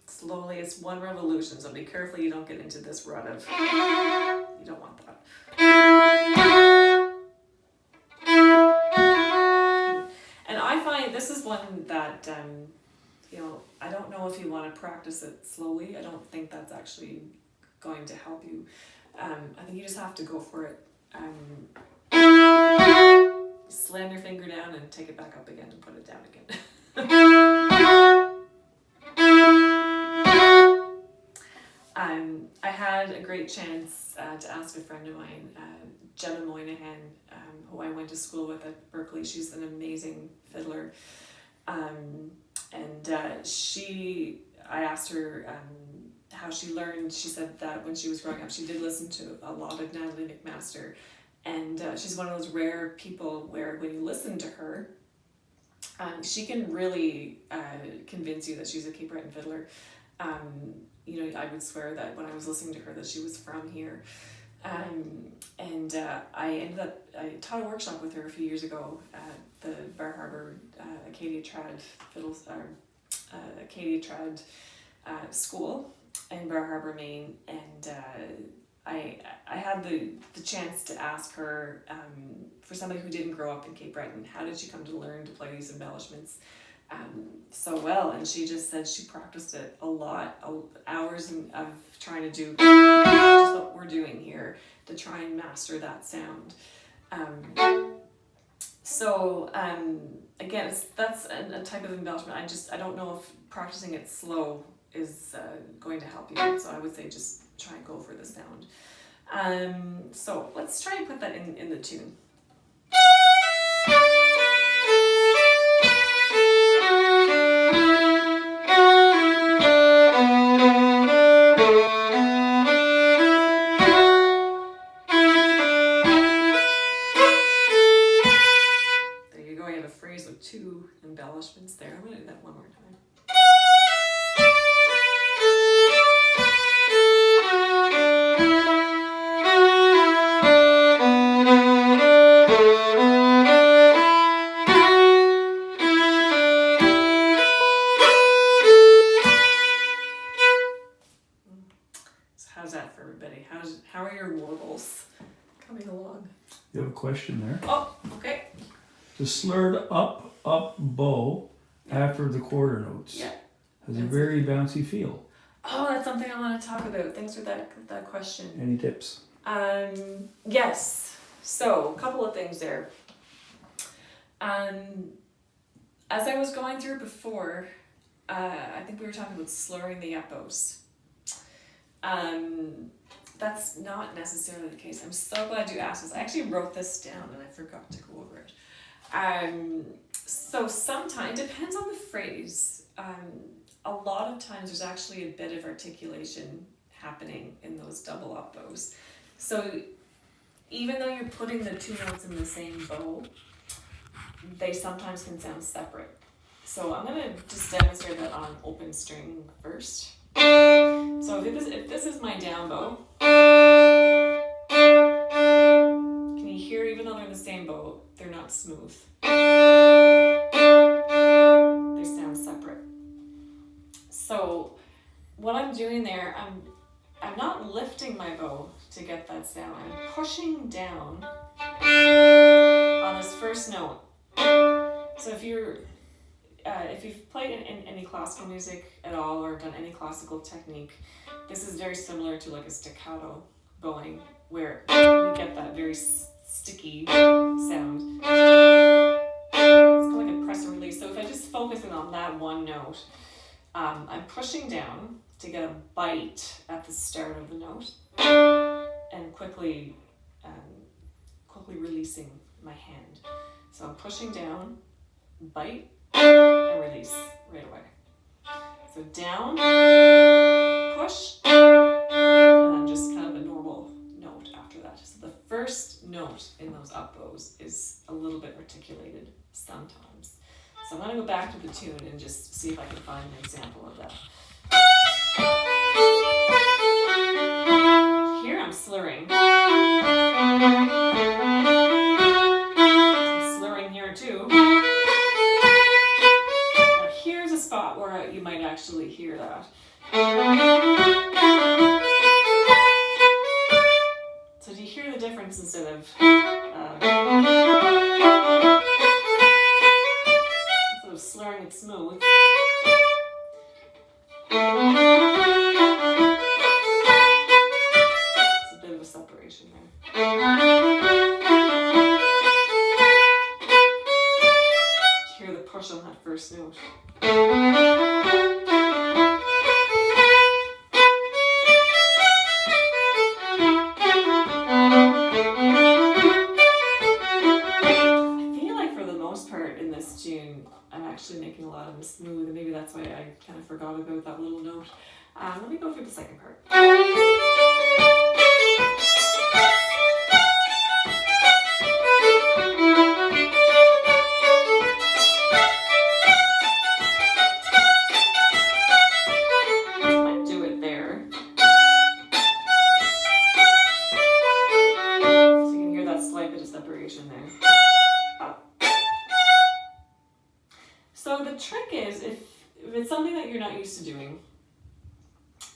Slowly, it's one revolution, so be careful you don't get into this rut of, you don't want that. And I find this is one that, I don't know if you want to practice it slowly. I don't think that's actually going to help you. I think you just have to go for it. Slam your finger down and take it back up again and put it down again. I had a great chance to ask a friend of mine, Gemma Moynihan, who I went to school with at Berkeley. She's an amazing fiddler. I asked her how she learned. She said that when she was growing up, she did listen to a lot of Natalie McMaster. And she's one of those rare people where when you listen to her, she can really convince you that she's a Cape Breton fiddler. I would swear that when I was listening to her that she was from here. I taught a workshop with her a few years ago at the Bar Harbor Acadia Trad school in Bar Harbor, Maine, and I had the chance to ask her, for somebody who didn't grow up in Cape Breton, how did she come to learn to play these embellishments so well? And she just said she practiced it a lot, hours of trying to do just what we're doing here to try and master that sound. Again, that's a type of embellishment. I don't know if practicing it slow is going to help you. So I would say just try and go for the sound. So let's try and put that in the tune. it's coming along. You have a question there. Oh, okay. The slurred up bow after the quarter notes Yeah. has a very bouncy feel. Oh, that's something I want to talk about. Thanks for that question. Any tips? Yes. So, a couple of things there. As I was going through before, I think we were talking about slurring the up bows. That's not necessarily the case. I'm so glad you asked this. I actually wrote this down and I forgot to go over it. So sometimes, it depends on the phrase. A lot of times there's actually a bit of articulation happening in those double up bows. So even though you're putting the two notes in the same bow, they sometimes can sound separate. So I'm going to just demonstrate that on an open string first. So if this is my down bow, can you hear, even though they're in the same bow, they're not smooth. They sound separate. So what I'm doing there, I'm not lifting my bow to get that sound. I'm pushing down on this first note. So if you've played in any classical music at all or done any classical technique, this is very similar to like a staccato bowing, where you get that very sticky sound. It's kind of like a press and release. So if I just focus in on that one note, I'm pushing down to get a bite at the start of the note, and quickly releasing my hand. So I'm pushing down, bite, and release right away. So down, push, and then just kind of a normal note after that. So the first note in those up bows is a little bit articulated sometimes. So I'm going to go back to the tune and just see if I can find an example of that. Here I'm slurring. I'm slurring here too. Now here's a spot where you might actually hear that. So do you hear the difference instead of slurring it smooth? It's a bit of a separation there. Hear the push on that first note. Making a lot of them smooth, and maybe that's why I kind of forgot about that little note. Let me go through the second part. I might do it there. So you can hear that slight bit of separation there. So the trick is, if it's something that you're not used to doing,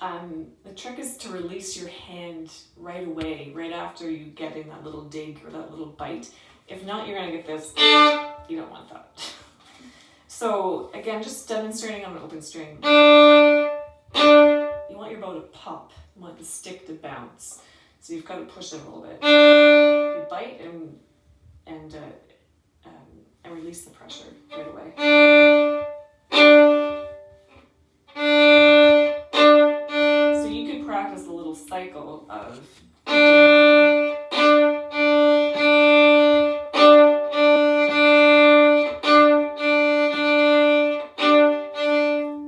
the trick is to release your hand right away, right after you get in that little dig or that little bite. If not, you're going to get this, you don't want that. So again, just demonstrating on an open string. You want your bow to pop, you want the stick to bounce. So you've got to push it a little bit. You bite and release the pressure right away. So you could practice a little cycle of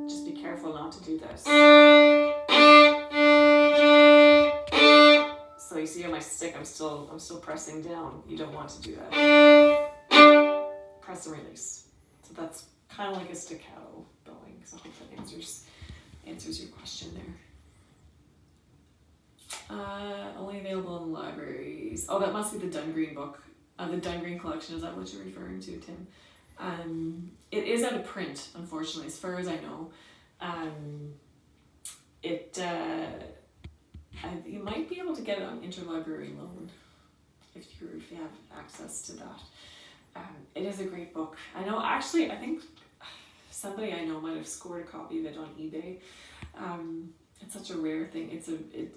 just be careful not to do this. So you see on my stick, I'm still pressing down. You don't want to do that. Press and release. So that's kind of like a staccato bowing. So I hope that answers your question there. Only available in libraries. Oh, that must be the Dungreen book. The Dungreen collection. Is that what you're referring to, Tim? It is out of print, unfortunately, as far as I know. You might be able to get it on interlibrary loan if you have access to that. It is a great book. I know, actually, I think somebody I know might have scored a copy of it on eBay. It's such a rare thing. It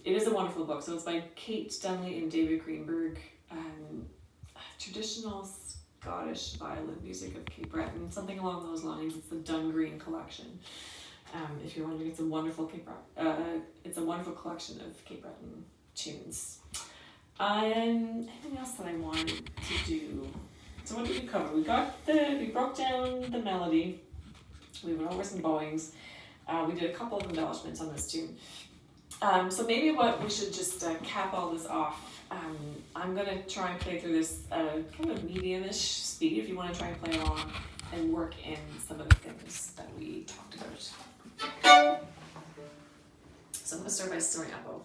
is a wonderful book. So it's by Kate Dunley and David Greenberg. Traditional Scottish violin music of Cape Breton, something along those lines. It's the Dungreen collection. If you're wondering, it's a wonderful it's a wonderful collection of Cape Breton tunes. Anything else that I wanted to do? So what did we cover? We broke down the melody. We went over some bowings. We did a couple of embellishments on this tune. So maybe what we should just cap all this off. I'm gonna try and play through this kind of medium-ish speed if you want to try and play along and work in some of the things that we talked about. So I'm gonna start by starting up bow.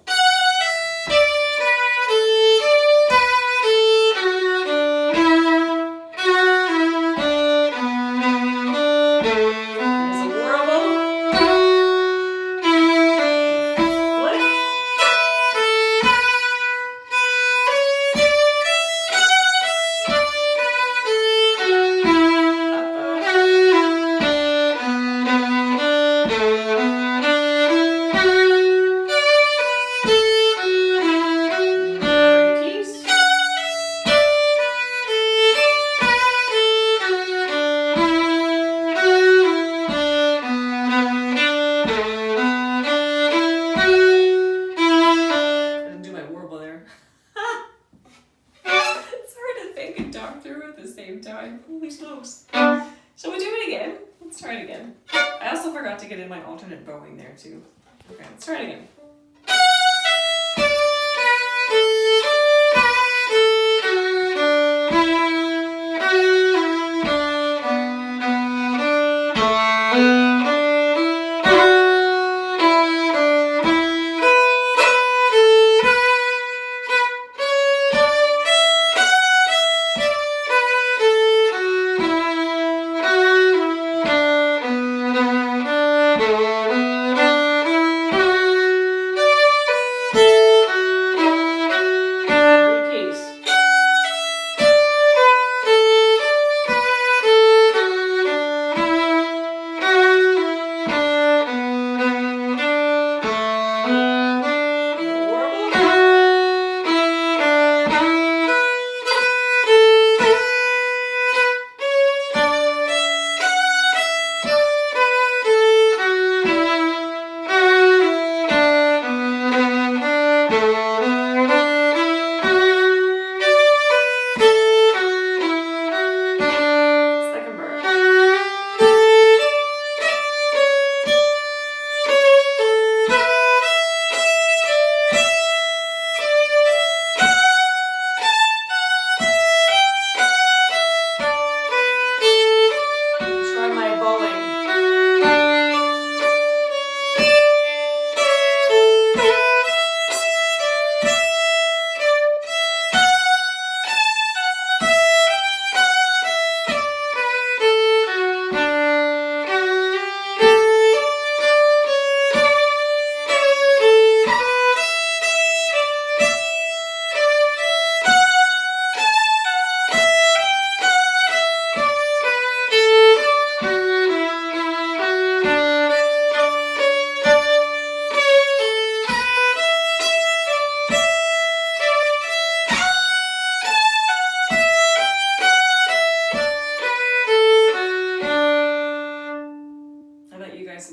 Holy smokes. Shall we do it again? Let's try it again. I also forgot to get in my alternate bowing there too. Okay, let's try it again.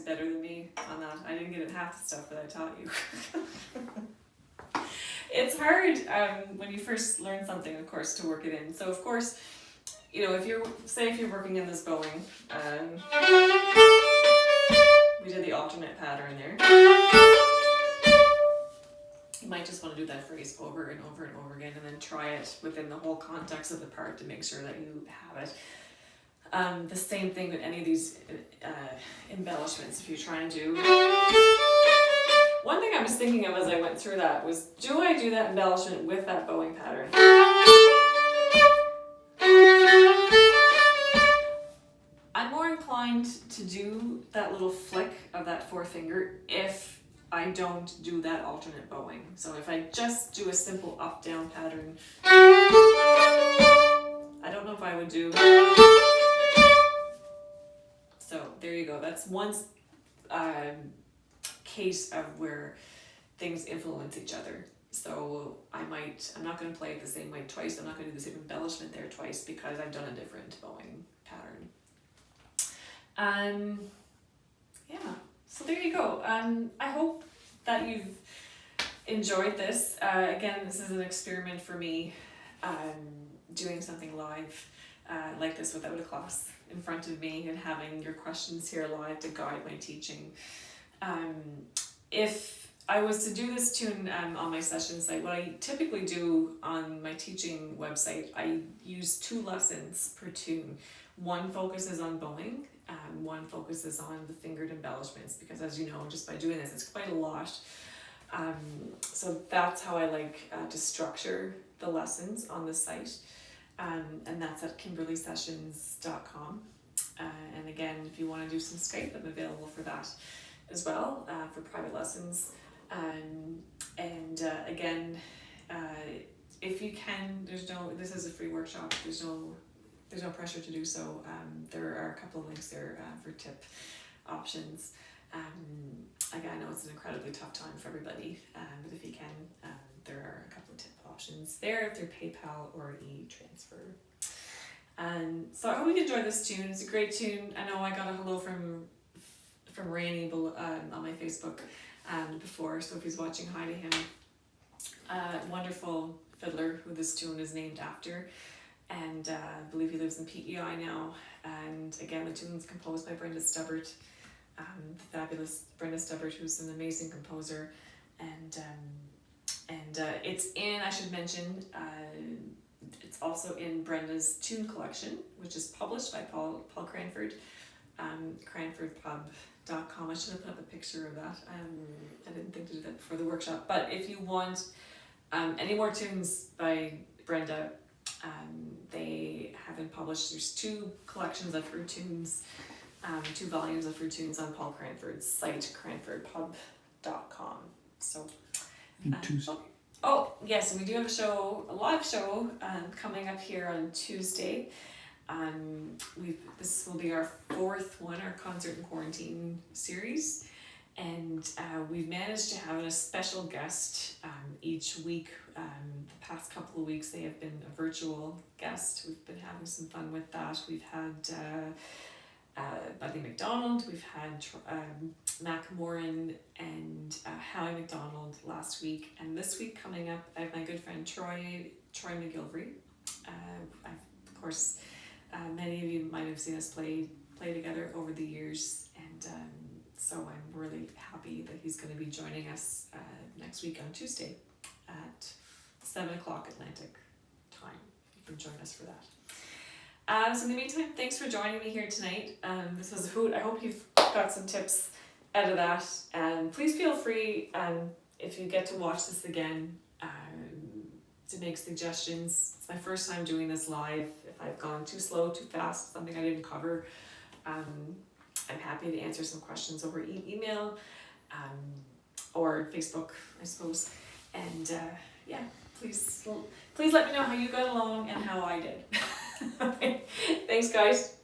Better than me on that. I didn't get half the stuff that I taught you. It's hard when you first learn something, of course, to work it in. So, of course, you know, if you're working in this bowing, we did the alternate pattern there. You might just want to do that phrase over and over and over again, and then try it within the whole context of the part to make sure that you have it. The same thing with any of these embellishments, if you're trying to do. One thing I was thinking of as I went through that was, do I do that embellishment with that bowing pattern? I'm more inclined to do that little flick of that fourth finger if I don't do that alternate bowing. So if I just do a simple up-down pattern, I don't know if I would do. So there you go. That's one case of where things influence each other. So I'm not going to play it the same way twice. I'm not going to do the same embellishment there twice because I've done a different bowing pattern. Yeah, so there you go. I hope that you've enjoyed this. Again, this is an experiment for me, doing something live like this without a class in front of me and having your questions here live to guide my teaching. If I was to do this tune on my session site, what I typically do on my teaching website, I use 2 lessons per tune. One focuses on bowing, one focuses on the fingered embellishments, because as you know, just by doing this, it's quite a lot. So that's how I like to structure the lessons on the site, and that's at kimberleysessions.com. And again, if you want to do some Skype, I'm available for that as well, for private lessons. Again, if you can, this is a free workshop, there's no pressure to do so. There are a couple of links there for tip options. Again, I know it's an incredibly tough time for everybody, but if you can, there are a couple of tip options there if they're PayPal or e-transfer. So I hope you enjoyed this tune. It's a great tune. I know I got a hello from Randy on my Facebook before, so if he's watching, hi to him. Wonderful fiddler who this tune is named after, and I believe he lives in PEI now. And again, the tune's composed by Brenda Stubbart, the fabulous Brenda Stubbart, who's an amazing composer. And it's in, I should mention, it's also in Brenda's tune collection, which is published by Paul Cranford, cranfordpub.com. I should have put up a picture of that. I didn't think to do that before the workshop. But if you want any more tunes by Brenda, they have been published. There's 2 collections of her tunes, 2 volumes of her tunes on Paul Cranford's site, cranfordpub.com. So, Tuesday. Oh yes, we do have a live show coming up here on Tuesday. This will be our 4th one, our concert in quarantine series, and we've managed to have a special guest each week. The past couple of weeks they have been a virtual guest. We've been having some fun with that. We've had Buddy McDonald, we've had Mac Moran and Howie McDonald last week, and this week coming up I have my good friend Troy McGilvery. Of course, many of you might have seen us play together over the years, and so I'm really happy that he's going to be joining us next week on Tuesday at 7 o'clock Atlantic time. You can join us for that. So in the meantime, thanks for joining me here tonight. This was a hoot. I hope you've got some tips out of that, and please feel free, if you get to watch this again, to make suggestions. It's my first time doing this live. If I've gone too slow, too fast, something I didn't cover, I'm happy to answer some questions over email or Facebook, I suppose. And yeah, please let me know how you got along and how I did. Okay. Thanks, guys.